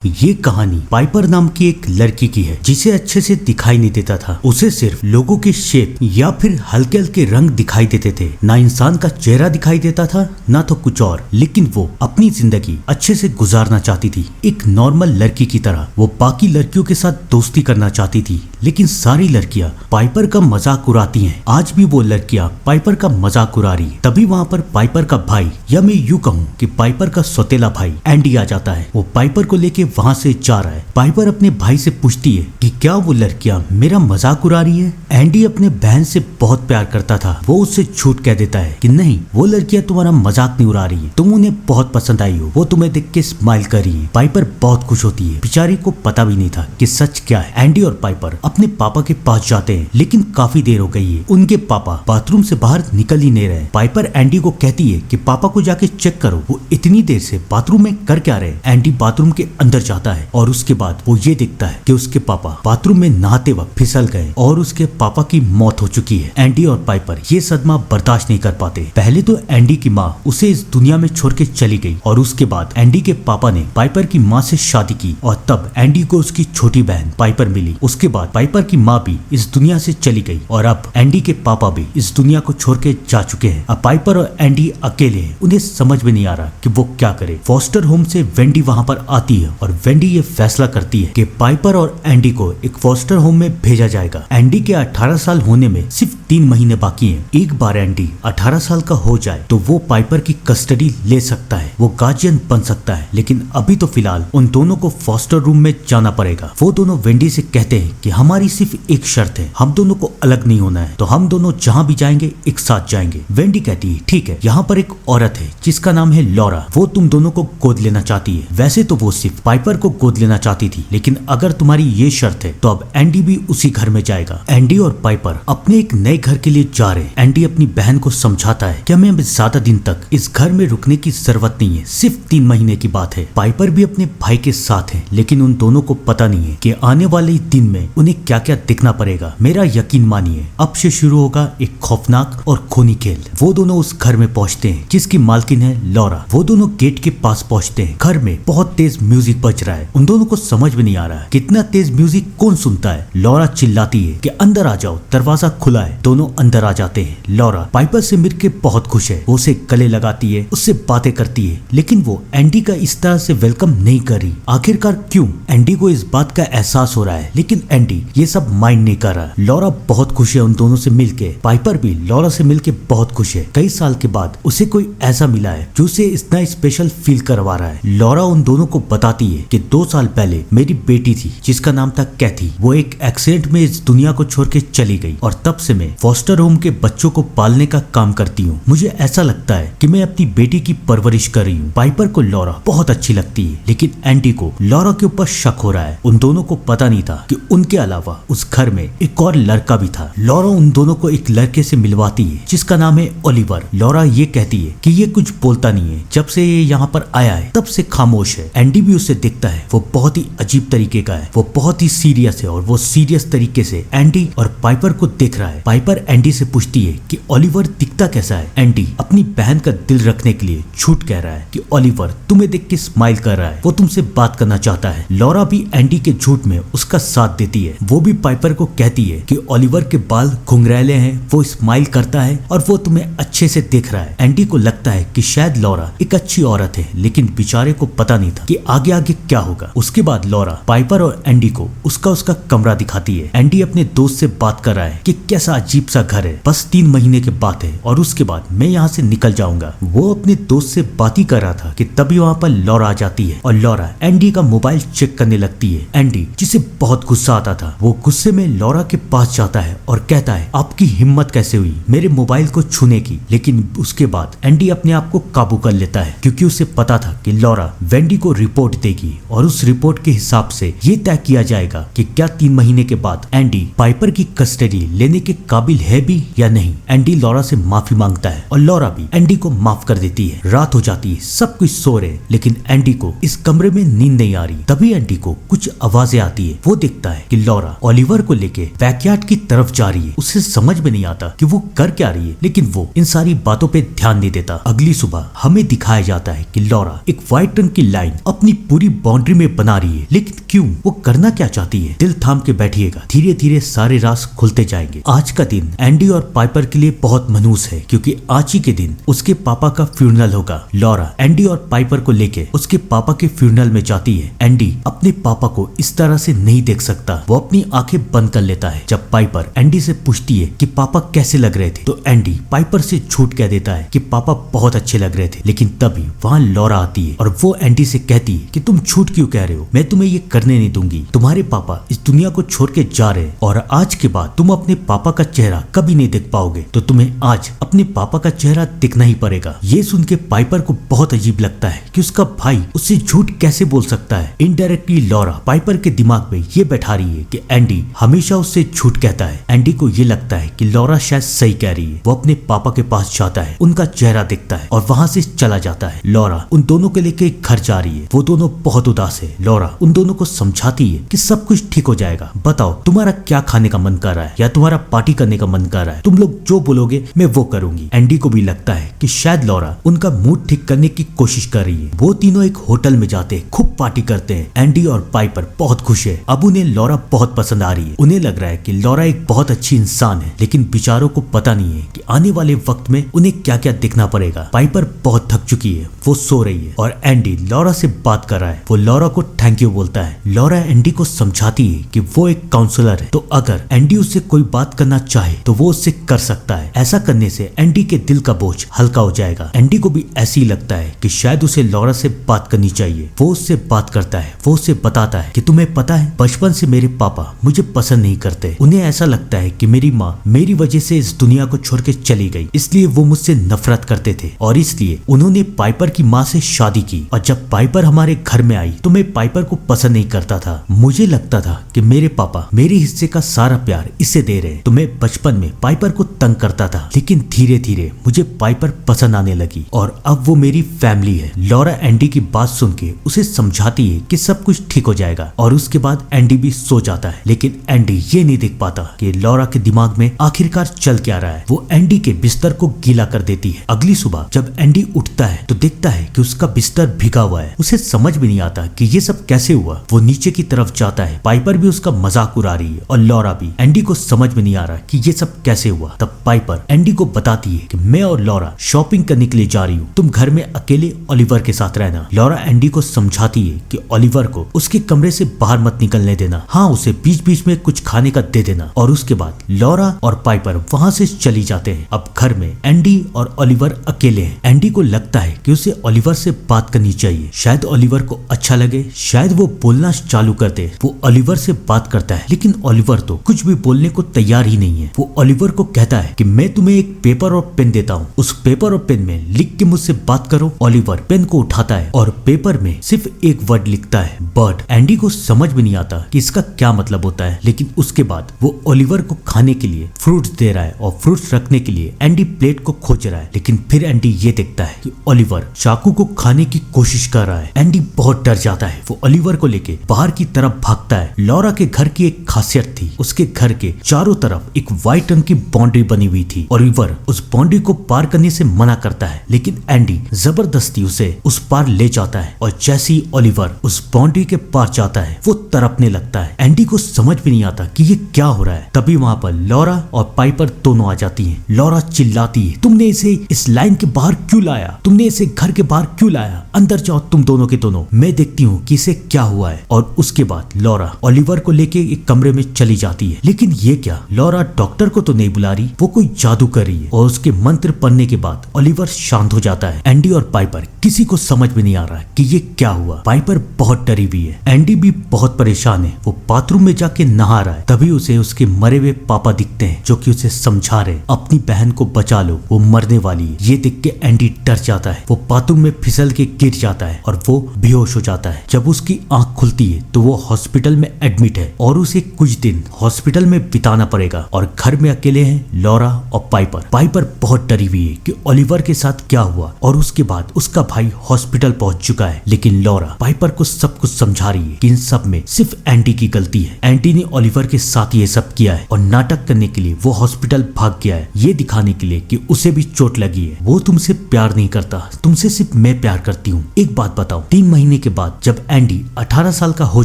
ये कहानी पाइपर नाम की एक लड़की की है जिसे अच्छे से दिखाई नहीं देता था। उसे सिर्फ लोगों के शेप या फिर हल्के हल्के रंग दिखाई देते थे। ना इंसान का चेहरा दिखाई देता था ना तो कुछ और, लेकिन वो अपनी जिंदगी अच्छे से गुजारना चाहती थी। एक नॉर्मल लड़की की तरह वो बाकी लड़कियों के साथ दोस्ती करना चाहती थी, लेकिन सारी लड़कियां पाइपर का मजाक उड़ाती हैं। आज भी वो लड़कियां पाइपर का मजाक उड़ा रही है। तभी वहाँ पर पाइपर का भाई, या मैं यूँ कहूँ कि पाइपर का सौतेला भाई एंडी आ जाता है। वो पाइपर को लेके वहाँ से जा रहा है। पाइपर अपने भाई से पूछती है कि क्या वो लड़कियां मेरा मजाक उड़ा रही है। एंडी अपने बहन से बहुत प्यार करता था। वो उससे झूठ कह देता है कि नहीं, वो लड़कियां तुम्हारा मजाक नहीं उड़ा रही है, तुम उन्हें बहुत पसंद आई हो, वो तुम्हें देख के स्माइल कर रही है। पाइपर बहुत खुश होती है। बेचारी को पता भी नहीं था कि सच क्या है। एंडी और पाइपर अपने पापा के पास जाते हैं, लेकिन काफी देर हो गई है। उनके पापा बाथरूम से बाहर निकल ही नहीं रहे। पाइपर एंडी को कहती है कि पापा को जाके चेक करो, वो इतनी देर से बाथरूम में कर क्या रहे। एंडी बाथरूम के अंदर जाता है और उसके बाद वो ये देखता है कि उसके पापा बाथरूम में नहाते वक्त फिसल गए और उसके पापा की मौत हो चुकी है। एंडी और पाइपर ये सदमा बर्दाश्त नहीं कर पाते। पहले तो एंडी की माँ उसे इस दुनिया में छोड़ के चली गई और उसके बाद एंडी के पापा ने पाइपर की माँ से शादी की और तब एंडी को उसकी छोटी बहन पाइपर मिली। उसके बाद पाइपर की माँ भी इस दुनिया से चली गई और अब एंडी के पापा भी इस दुनिया को छोड़ के जा चुके हैं। अब पाइपर और एंडी अकेले हैं। उन्हें समझ में नहीं आ रहा कि वो क्या करे। फॉस्टर होम से वेंडी वहाँ पर आती है और वेंडी ये फैसला करती है कि पाइपर और एंडी को एक फॉस्टर होम में भेजा जाएगा। एंडी के 18 साल होने में सिर्फ 3 महीने बाकी हैं। एक बार एंडी 18 साल का हो जाए तो वो पाइपर की कस्टडी ले सकता है, वो गार्जियन बन सकता है। लेकिन अभी तो फिलहाल उन दोनों को फॉस्टर रूम में जाना पड़ेगा। वो दोनों वेंडी से कहते हैं कि हमारी सिर्फ एक शर्त है, हम दोनों को अलग नहीं होना है, तो हम दोनों जहाँ भी जाएंगे एक साथ जाएंगे। वेंडी कहती है ठीक है। यहाँ पर एक औरत है जिसका नाम है लॉरा, वो तुम दोनों को गोद लेना चाहती है। वैसे तो वो सिर्फ पाइपर को गोद लेना चाहती थी, लेकिन अगर तुम्हारी ये शर्त है तो अब एंडी भी उसी घर में जाएगा। एंडी और पाइपर अपने एक नए घर के लिए जा रहे हैं। एंडी अपनी बहन को समझाता है कि हमें ज्यादा दिन तक इस घर में रुकने की जरूरत नहीं है, सिर्फ 3 महीने की बात है। पाइपर भी अपने भाई के साथ है, लेकिन उन दोनों को पता नहीं है कि आने वाले दिन में उन्हें क्या क्या दिखना पड़ेगा। मेरा यकीन मानिए, अब से शुरू होगा एक खौफनाक और खूनी खेल। वो दोनों उस घर में पहुंचते हैं जिसकी मालकिन है लॉरा। वो दोनों गेट के पास पहुंचते हैं। घर में बहुत तेज म्यूजिक बज रहा है। उन दोनों को समझ में नहीं आ रहा है कितना तेज म्यूजिक कौन सुनता है। लॉरा चिल्लाती है कि अंदर आ जाओ, दरवाजा खुला है। दोनों अंदर आ जाते हैं। लॉरा पाइपर से मिलकर बहुत खुश है। वो उसे गले लगाती है, उससे बातें करती है, लेकिन वो एंडी का इस तरह से वेलकम नहीं कर रही। आखिरकार क्यों? एंडी को इस बात का एहसास हो रहा है, लेकिन एंडी ये सब माइंड नहीं कर रहा। लॉरा बहुत खुश है उन दोनों से मिलके। पाइपर भी लॉरा से मिलके बहुत खुश है। कई साल के बाद उसे कोई ऐसा मिला है जो उसे इतना स्पेशल फील करवा रहा है। लॉरा उन दोनों को बताती है कि 2 साल पहले मेरी बेटी थी जिसका नाम था कैथी। वो एक एक्सीडेंट में इस दुनिया को छोड़ के चली गई और तब से मैं फॉस्टर होम के बच्चों को पालने का काम करती हूँ। मुझे ऐसा लगता है कि मैं अपनी बेटी की परवरिश कर रही हूँ। पाइपर को लॉरा बहुत अच्छी लगती है, लेकिन एंडी को लॉरा के ऊपर शक हो रहा है। उन दोनों को पता नहीं था कि उनके अलावा उस घर में एक और लड़का भी था। लॉरा उन दोनों को एक लड़के से मिलवाती है जिसका नाम है ओलिवर। लॉरा ये कहती है कि ये कुछ बोलता नहीं है, जब से ये यहाँ पर आया है तब से खामोश है। एंडी भी उसे देखता है, वो बहुत ही अजीब तरीके का है, वो बहुत ही सीरियस है और वो सीरियस तरीके से एंडी और पाइपर को देख रहा है। पाइपर एंडी से पूछती है कि ओलिवर दिखता कैसा है। एंडी अपनी बहन का दिल रखने के लिए झूठ कह रहा है कि ओलिवर तुम्हें देख के स्माइल कर रहा है, वो तुमसे बात करना चाहता है। लॉरा भी एंडी के झूठ में उसका साथ देती है। वो भी पाइपर को कहती है कि ओलिवर के बाल घुंघरैले हैं, वो स्माइल करता है और वो तुम्हें अच्छे से देख रहा है। एंडी को लगता है कि शायद लॉरा एक अच्छी औरत है, लेकिन बेचारे को पता नहीं था कि आगे आगे क्या होगा। उसके बाद लॉरा पाइपर और एंडी को उसका कमरा दिखाती है। एंडी अपने दोस्त से बात कर रहा है कि कैसा अजीब सा घर है, बस 3 महीने के बात है और उसके बाद मैं यहाँ से निकल जाऊंगा। वो अपने दोस्त से बात ही कर रहा था कि तभी वहाँ पर लॉरा आ जाती है और लॉरा एंडी का मोबाइल चेक करने लगती है। एंडी जिसे बहुत गुस्सा आता था, वो गुस्से में लॉरा के पास जाता है और कहता है आपकी हिम्मत कैसे हुई मेरे मोबाइल को छूने की। लेकिन उसके बाद एंडी अपने आप को काबू कर लेता है, क्योंकि उसे पता था कि लॉरा वेंडी को रिपोर्ट देगी और उस रिपोर्ट के हिसाब से ये तय किया जाएगा कि क्या 3 महीने के बाद एंडी पाइपर की कस्टडी लेने के काबिल है भी या नहीं। एंडी लॉरा से माफी मांगता है और लॉरा भी एंडी को माफ कर देती है। रात हो जाती है, सब कुछ सो रहे, लेकिन एंडी को इस कमरे में नींद नहीं आ रही। तभी एंडी को कुछ आवाजें आती है। वो देखता है कि लॉरा ओलिवर को लेके बैकयार्ड की तरफ जा रही है। उसे समझ में नहीं आता कि वो कर क्या रही है, लेकिन वो इन सारी बातों पे ध्यान नहीं देता। अगली सुबह हमें दिखाया जाता है कि लॉरा एक व्हाइट रंग की लाइन अपनी पूरी बाउंड्री में बना रही है, लेकिन क्यों? वो करना क्या चाहती है? दिल थाम के बैठिएगा, धीरे धीरे सारे राज खुलते जाएंगे। आज का दिन एंडी और पाइपर के लिए बहुत मनहूस है, क्योंकि आज ही के दिन उसके पापा का फ्यूनरल होगा। लॉरा एंडी और पाइपर को लेके उसके पापा के फ्यूनरल में जाती है। एंडी अपने पापा को इस तरह से नहीं देख सकता, वो अपनी आंखें बंद कर लेता है। जब पाइपर एंडी से पूछती है कि पापा कैसे लग रहे थे, तो एंडी पाइपर से झूठ कह देता है कि पापा बहुत अच्छे लग रहे थे। लेकिन तभी वहाँ लॉरा आती है और वो एंडी से कहती है कि तुम झूठ क्यों कह रहे हो, मैं तुम्हें ये करने नहीं दूंगी। तुम्हारे पापा इस दुनिया को छोड़ के जा रहे हैं और आज के बाद तुम अपने पापा का चेहरा कभी नहीं देख पाओगे, तो तुम्हें आज अपने पापा का चेहरा दिखना ही पड़ेगा। ये सुन के पाइपर को बहुत अजीब लगता है कि उसका भाई उससे झूठ कैसे बोल सकता है। इनडायरेक्टली लॉरा पाइपर के दिमाग में ये बैठा रही है कि एंडी हमेशा उससे झूठ कहता है। एंडी को ये लगता है कि लॉरा शायद सही कह रही है। वो अपने पापा के पास जाता है, उनका चेहरा देखता है और वहाँ से चला जाता है। लॉरा उन दोनों के लेके घर जा रही है। वो दोनों बहुत उदास है। लॉरा उन दोनों को समझाती है कि सब कुछ ठीक हो जाएगा। बताओ तुम्हारा क्या खाने का मन कर रहा है या तुम्हारा पार्टी करने का मन कर रहा है, तुम लोग जो बोलोगे मैं वो करूंगी। एंडी को भी लगता है कि शायद लॉरा उनका मूड ठीक करने की कोशिश कर रही है। वो तीनों एक होटल में जाते हैं, खूब पार्टी करते हैं। एंडी और पाइपर बहुत खुश है। अब उन्हें लॉरा बहुत पसंद आ रही है। उन्हें लग रहा है कि लॉरा एक बहुत अच्छी इंसान है, लेकिन बेचारों को पता नहीं है कि आने वाले वक्त में उन्हें क्या क्या दिखना पड़ेगा। पाइपर बहुत थक चुकी है, वो सो रही है और एंडी लॉरा से बात कर रहा है। वो लॉरा को थैंक यू बोलता है। लॉरा एंडी को समझाती है कि वो एक काउंसलर है, तो अगर एंडी उससे कोई बात करना चाहे तो वो उससे कर सकता है। ऐसा करने से एंडी के दिल का बोझ हल्का हो जाएगा। एंडी को भी ऐसे ही लगता है कि शायद उसे लॉरा से बात करनी चाहिए। वो उससे बात करता है। वो उससे बताता है कि तुम्हें पता है बचपन से मेरे पापा मुझे पसंद नहीं करते। उन्हें ऐसा लगता है कि मेरी माँ मेरी वजह से इस दुनिया को छोड़ के चली गई, इसलिए वो मुझसे नफरत करते थे और इसलिए उन्होंने पाइपर की माँ से शादी की। और जब पाइपर हमारे घर में आई तो मैं पाइपर को पसंद नहीं करता था। मुझे लगता था कि मेरे पापा मेरे हिस्से का सारा प्यार इसे दे रहे, तो मैं बचपन में पाइपर को तंग करता था। लेकिन धीरे धीरे मुझे पाइपर पसंद आने लगी और अब वो मेरी फैमिली है। लॉरा एंडी की बात सुन के उसे समझाती है कि सब कुछ ठीक हो जाएगा और उसके बाद एंडी भी सो जाता है। लेकिन एंडी ये नहीं देख पाता कि लॉरा के दिमाग में आखिरकार चल क्या रहा है। वो एंडी के बिस्तर को गीला कर देती है। अगली सुबह जब एंडी उठता है तो देखता है कि उसका बिस्तर भीगा हुआ है। उसे समझ भी नहीं आता कि ये सब कैसे हुआ। वो नीचे की तरफ जाता है। पाइपर भी उसका मजाक उड़ा रही है और लॉरा भी। एंडी को समझ में नहीं आ रहा कि ये सब कैसे हुआ। तब पाइपर एंडी को बताती है कि मैं और लॉरा शॉपिंग करने के लिए जा रही हूँ, तुम घर में अकेले ओलिवर के साथ रहना। लॉरा एंडी को समझाती है कि ओलिवर को उसके कमरे से बाहर मत निकलने देना, हाँ उसे बीच बीच में कुछ खाने का दे देना। और उसके बाद लॉरा और पाइपर वहाँ से चली जाते हैं। अब घर में एंडी और ओलिवर अकेले हैं। एंडी को लगता है कि उसे ओलिवर से बात करनी चाहिए, शायद ओलिवर को अच्छा लगे, शायद वो बोलना चालू कर दे। वो ओलिवर से बात करता है लेकिन ओलिवर तो कुछ भी बोलने को तैयार ही नहीं है। वो ओलिवर को कहता है कि मैं तुम्हें एक पेपर और पेन देता हूँ, उस पेपर और पेन में लिख के मुझसे बात करो। ओलिवर पेन को उठाता है और पेपर में सिर्फ एक वर्ड लिखता है, बर्ड। एंडी को समझ में नहीं आता कि इसका क्या मतलब होता है। लेकिन उसके बाद वो ओलिवर को खाने के लिए फ्रूट्स दे रहा है और फ्रूट्स रखने के लिए एंडी प्लेट को खोज रहा है। लेकिन फिर एंडी ये देखता है कि ओलिवर चाकू को खाने की कोशिश कर रहा है। एंडी बहुत डर जाता है। वो ओलिवर को लेके बाहर की तरफ भागता है। लॉरा के घर की एक खासियत थी, उसके घर के चारों तरफ एक व्हाइट रंग की बाउंड्री बनी हुई थी। ओलिवर उस बाउंड्री को पार करने से मना करता है, लेकिन एंडी जबरदस्ती उसे उस पार ले जाता है और जैसे ही ओलिवर उस बाउंड्री के पार जाता है वो तड़पने लगता है। एंडी को समझ भी नहीं आता कि ये क्या हो रहा है। तभी वहाँ पर लॉरा और पाइपर दोनों आ जाती हैं। लॉरा चिल्लाती है, तुमने इसे इस लाइन के बाहर क्यों लाया, तुमने इसे घर के बाहर क्यों लाया, अंदर जाओ तुम दोनों के दोनों, मैं देखती हूँ कि इसे क्या हुआ है। और उसके बाद लॉरा ओलिवर को लेके एक कमरे में चली जाती है। लेकिन ये क्या, लॉरा डॉक्टर को तो नहीं बुला रही, वो कोई जादू कर रही है। और उसके मंत्र पढ़ने के बाद ओलिवर शांत हो जाता है। एंडी और पाइपर किसी को समझ में नहीं आ रहा कि ये क्या हुआ। पाइपर बहुत डरी हुई है। एंडी भी बहुत परेशान है। वो बाथरूम में जाके नहा रहा है। तभी उसे उसके मरे हुए पापा दिखते हैं जो कि उसे समझा रहे, अपनी बहन को बचा लो, वो मरने वाली है। ये देख के एंडी डर जाता है। वो बाथरूम में फिसल के गिर जाता है और वो बेहोश हो जाता है। जब उसकी आंख खुलती है तो वो हॉस्पिटल में एडमिट है और उसे कुछ दिन हॉस्पिटल में बिताना पड़ेगा। और घर में अकेले हैं लॉरा और पाइपर। पाइपर बहुत डरी हुई है कि ओलिवर के साथ क्या हुआ और उसके बाद उसका भाई हॉस्पिटल पहुंच चुका है। लेकिन लॉरा पाइपर को सब कुछ समझा रही है कि इन सब में सिर्फ एंडी की गलती है। एंडी ने ओलिवर के साथ ये सब किया है और नाटक करने के लिए वो हॉस्पिटल भाग गया है, ये दिखाने के लिए कि उसे भी चोट लगी है। वो तुमसे प्यार नहीं करता, तुमसे सिर्फ मैं प्यार करती हूँ। एक बात बताओ, 3 महीने के बाद जब एंडी 18 साल का हो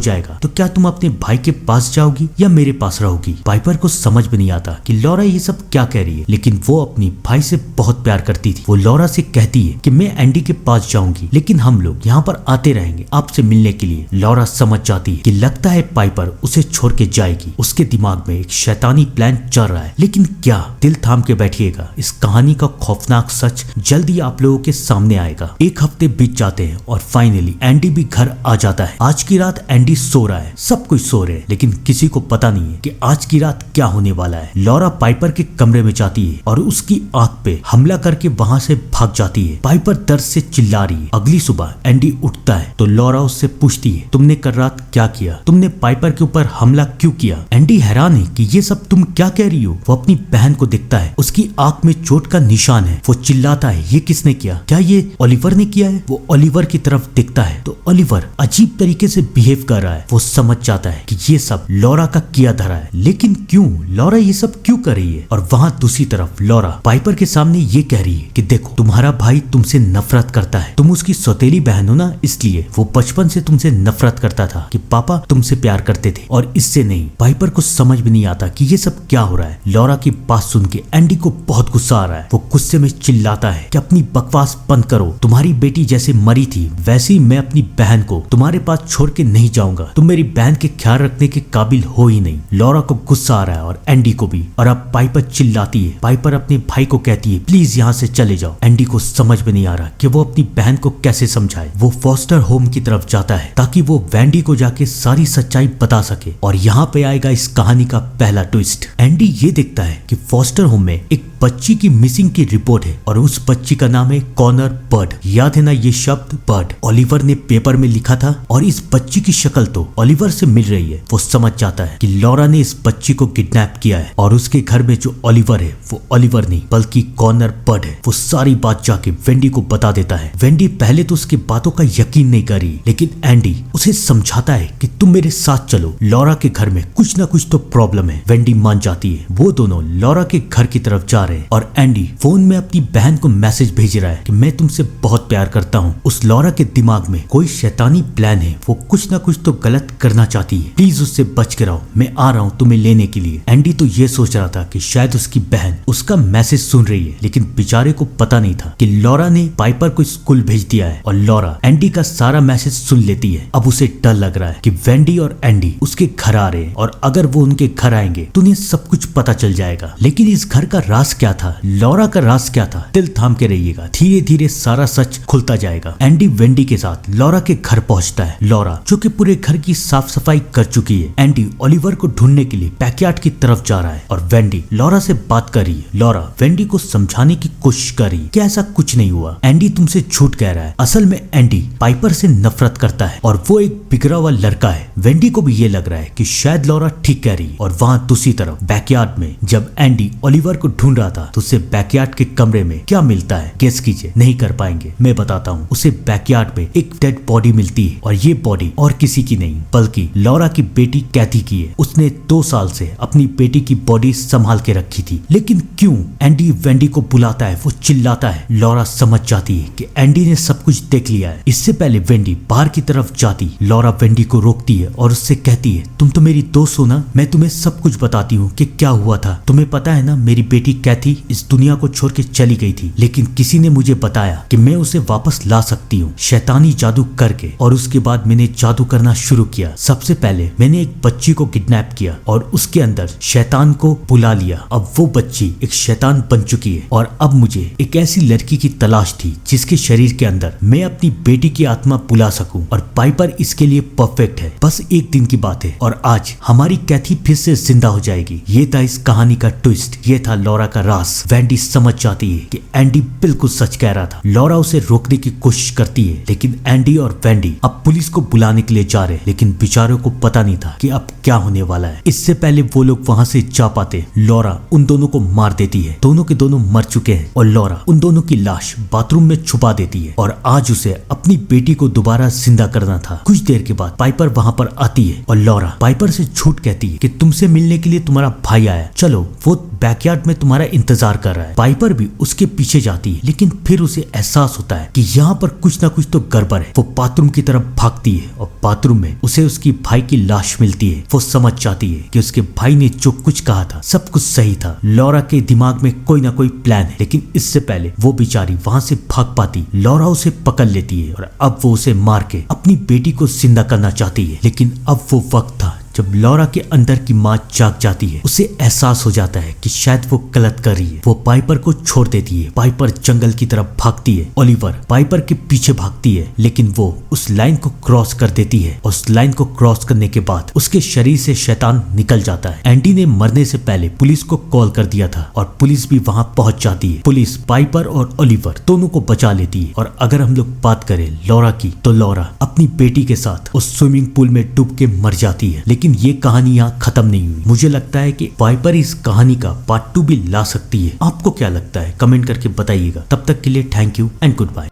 जाएगा तो क्या तुम अपने भाई के पास जाओगी या मेरे पास रहोगी। पाइपर को समझ में नहीं आता कि लॉरा ये सब क्या कह रही है, लेकिन वो अपनी भाई से बहुत प्यार करती थी। वो लॉरा से कहती है कि मैं एंडी के पास जाऊंगी, लेकिन हम लोग यहाँ पर आते रहेंगे आपसे मिलने के लिए। लॉरा समझ जाती है कि लगता है पाइपर उसे छोड़ के जाएगी। उसके दिमाग में एक शैतानी प्लान चल रहा है, लेकिन क्या? दिल थाम के बैठिएगा, इस कहानी का खौफनाक सच जल्दी आप लोगों के सामने आएगा। एक हफ्ते बीत जाते हैं और फाइनली एंडी भी घर आ जाता है। आज की रात एंडी सो रहा है, सब कुछ सो रहे हैं, लेकिन किसी को पता नहीं है कि आज की रात क्या होने वाला है। लॉरा पाइपर के कमरे में जाती है और उसकी आंख पे हमला करके वहां से भाग जाती है। पाइपर दर्द से चिल्ला रही है। अगली सुबह एंडी उठता है तो लॉरा उससे पूछती है, तुमने कल रात क्या किया? तुमने पाइपर के ऊपर हमला क्यों किया? एंडी हैरान है कि ये सब तुम क्या कह रही हो। वो अपनी बहन को देखता है, उसकी आंख में चोट का निशान है। वो चिल्लाता है, ये किसने किया? क्या ये ओलिवर ने किया है? वो ओलिवर की तरफ देखता है तो ओलिवर अजीब तरीके से बिहेव कर रहा है। वो समझ जाता है कि ये सब लॉरा का किया धरा है, लेकिन क्यों? लॉरा ये सब क्यों कर रही है? और वहाँ दूसरी तरफ लॉरा पाइपर के सामने ये कह रही है कि देखो, तुम्हारा भाई तुमसे नफरत करता है, तुम उसकी सौतेली बहन हो ना, इसलिए वो बचपन से तुमसे नफरत करता था कि पापा तुमसे प्यार करते थे और इससे नहीं। पाइपर को समझ में नहीं आता कि ये सब क्या हो रहा है। लॉरा की बात सुन के एंडी को बहुत गुस्सा आ रहा है। वो गुस्से में चिल्लाता है कि अपनी बकवास बंद करो, तुम्हारी बेटी जैसे मरी थी वैसे ही मैं अपनी बहन को तुम्हारे पास छोड़ के नहीं जाऊंगा। तुम मेरी बहन के ख्याल रखने के काबिल हो ही नहीं। लॉरा को गुस्सा आ रहा है और एंडी को भी। और अब पाइपर चिल्लाती है। पाइपर अपने भाई को कहती है, प्लीज यहाँ से चले जाओ। एंडी को समझ में नहीं आ रहा कि वो अपनी बहन को कैसे समझाए। वो फॉस्टर होम की तरफ जाता है ताकि वो वेंडी को जाके सारी सच्चाई बता सके। और यहाँ पे आएगा इस कहानी का पहला ट्विस्ट। एंडी ये देखता है कि फॉस्टर होम में एक बच्ची की मिसिंग की रिपोर्ट है और उस बच्ची का नाम है कॉनर बर्ड। याद है ना ये शब्द बर्ड? ओलिवर ने पेपर में लिखा था और इस बच्ची की शक्ल तो ओलिवर से मिल रही है। वो समझ जाता है कि लॉरा ने इस बच्ची को किडनैप किया है और उसके घर में जो ओलिवर है वो ओलिवर नहीं बल्कि कॉनर बर्ड है। वो सारी बात जाके वेंडी को बता देता है। वेंडी पहले तो उसकी बातों का यकीन नहीं कर रही, लेकिन एंडी उसे समझाता है कि तुम मेरे साथ चलो, लॉरा के घर में कुछ ना कुछ तो प्रॉब्लम है। वेंडी मान जाती है। वो दोनों लॉरा के घर की तरफ जा रहे हैं और एंडी फोन में अपनी बहन को मैसेज भेज रहा है कि मैं तुमसे बहुत प्यार करता हूँ। उस लॉरा के दिमाग में कोई शैतानी प्लान है, वो कुछ ना कुछ तो गलत करना चाहती है। प्लीज उससे बच के रहो, मैं आ रहा हूँ तुम्हें लेने के लिए। एंडी तो ये सोच रहा था कि शायद उसकी बहन उसका मैसेज सुन रही है, लेकिन बेचारे को पता नहीं था कि लॉरा ने पाइपर को स्कूल भेज दिया है और लॉरा एंडी का सारा मैसेज सुन लेती है। अब उसे डर लग रहा है कि वेंडी और एंडी उसके घर आ रहे हैं और अगर वो उनके घर आएंगे तो उन्हें सब कुछ पता चल जाएगा। लेकिन इस घर का राज क्या था? लॉरा का राज क्या था? दिल थाम के रहिएगा, धीरे धीरे सारा सच खुलता जाएगा। एंडी वेंडी के साथ लॉरा के घर पहुंचता है। लॉरा जो कि पूरे घर की साफ सफाई कर चुकी है। एंडी ओलिवर को ढूंढने के लिए बैकयार्ड की तरफ जा रहा है और वेंडी लॉरा से बात कर रही है। लॉरा वेंडी को समझाने की कोशिश कर रही है कि ऐसा कुछ नहीं हुआ, एंडी तुमसे झूठ कह रहा है। असल में एंडी पाइपर से नफरत करता है और वो एक बिगड़ा हुआ लड़का है। वेंडी को भी ये लग रहा है कि शायद लॉरा ठीक कह रही है। और वहाँ दूसरी तरफ बैकयार्ड में जब एंडी ओलिवर को ढूंढ रहा था तो उसे बैकयार्ड के कमरे में क्या मिलता है? गेस कीजिए। नहीं कर पाएंगे, मैं बताता हूँ। उसे बैकयार्ड में एक डेड बॉडी मिलती है और ये बॉडी और किसी की नहीं बल्कि लॉरा की बेटी कैथी की है। उसने 2 साल से अपनी बेटी की बॉडी संभाल के रखी थी, लेकिन क्यों? एंडी वेंडी को बुलाता है, वो चिल्लाता है। लॉरा समझ जाती है कि एंडी ने सब कुछ देख लिया है। इससे पहले वेंडी बाहर की तरफ जाती, लॉरा वेंडी को रोकती है और उससे कहती है, तुम तो मेरी दोस्त हो ना, मैं तुम्हें सब कुछ बताती हूँ कि क्या हुआ था। तुम्हें पता है ना, मेरी बेटी कैथी इस दुनिया को छोड़ के चली गई थी, लेकिन किसी ने मुझे बताया कि मैं उसे वापस ला सकती हूँ शैतानी जादू करके। और उसके बाद मैंने जादू करना शुरू किया। सबसे पहले मैंने एक बच्ची को किडनैप किया और उसके अंदर शैतान को बुला लिया। अब वो बच्ची एक शैतान बन चुकी है और अब मुझे एक ऐसी लड़की की तलाश थी जिसके शरीर के अंदर मैं अपनी बेटी की आत्मा बुला सकूं और पाइपर इसके लिए परफेक्ट है। बस एक दिन की बात है और आज हमारी कैथी फिर से जिंदा हो जाएगी। ये था इस कहानी का ट्विस्ट, ये था लॉरा का राज। वेंडी समझ जाती है कि एंडी बिल्कुल सच कह रहा था। लॉरा उसे रोकने की कोशिश करती है, लेकिन एंडी और वेंडी अब पुलिस को बुलाने के लिए जा रहे हैं, लेकिन बेचारों को पता नहीं था कि अब क्या होने वाला है। इससे पहले वो लोग वहां से जा पाते, लॉरा उन दोनों को मार देती है। दोनों के दोनों मर चुके हैं और लॉरा उन दोनों की लाश बाथरूम में छुपा देती है और आज उसे अपनी बेटी को दोबारा जिंदा करना था। कुछ देर के बाद पाइपर वहां पर आती है और लॉरा पाइपर से झूठ कहती है कि तुमसे मिलने के लिए तुम्हारा भाई आया, चलो वो बैकयार्ड में तुम्हारा इंतजार कर रहा है। पाइपर भी उसके पीछे जाती है, लेकिन फिर उसे एहसास होता है कि यहाँ पर कुछ ना कुछ तो गड़बड़ है। वो बाथरूम की तरफ भागती है और बाथरूम में उसे उसकी भाई की लाश मिलती है। वो समझ जाती है कि उसके भाई ने जो कुछ कहा था सब कुछ सही था। लॉरा के दिमाग में कोई ना कोई प्लान है, लेकिन इससे पहले वो बेचारी वहां से भाग पाती, लॉरा उसे पकड़ लेती है और अब वो उसे मार के अपनी बेटी को जिंदा करना चाहती है। लेकिन अब वो वक्त था जब लॉरा के अंदर की मां जाग जाती है। उसे एहसास हो जाता है कि शायद वो गलत कर रही है। वो पाइपर को छोड़ देती है। पाइपर जंगल की तरफ भागती है। ओलिवर पाइपर के पीछे भागती है, लेकिन वो उस लाइन को क्रॉस कर देती है। उस लाइन को क्रॉस करने के बाद उसके शरीर से शैतान निकल जाता है। एंडी ने मरने से पहले पुलिस को कॉल कर दिया था और पुलिस भी वहां पहुंच जाती है। पुलिस पाइपर और ओलिवर दोनों को बचा लेती है। और अगर हम लोग बात करें लॉरा की, तो लॉरा अपनी बेटी के साथ उस स्विमिंग पूल में डूब के मर जाती है। लेकिन ये कहानी यहाँ खत्म नहीं हुई। मुझे लगता है कि पाइपर इस कहानी का पार्ट 2 भी ला सकती है। आपको क्या लगता है? कमेंट करके बताइएगा। तब तक के लिए thank you and good bye.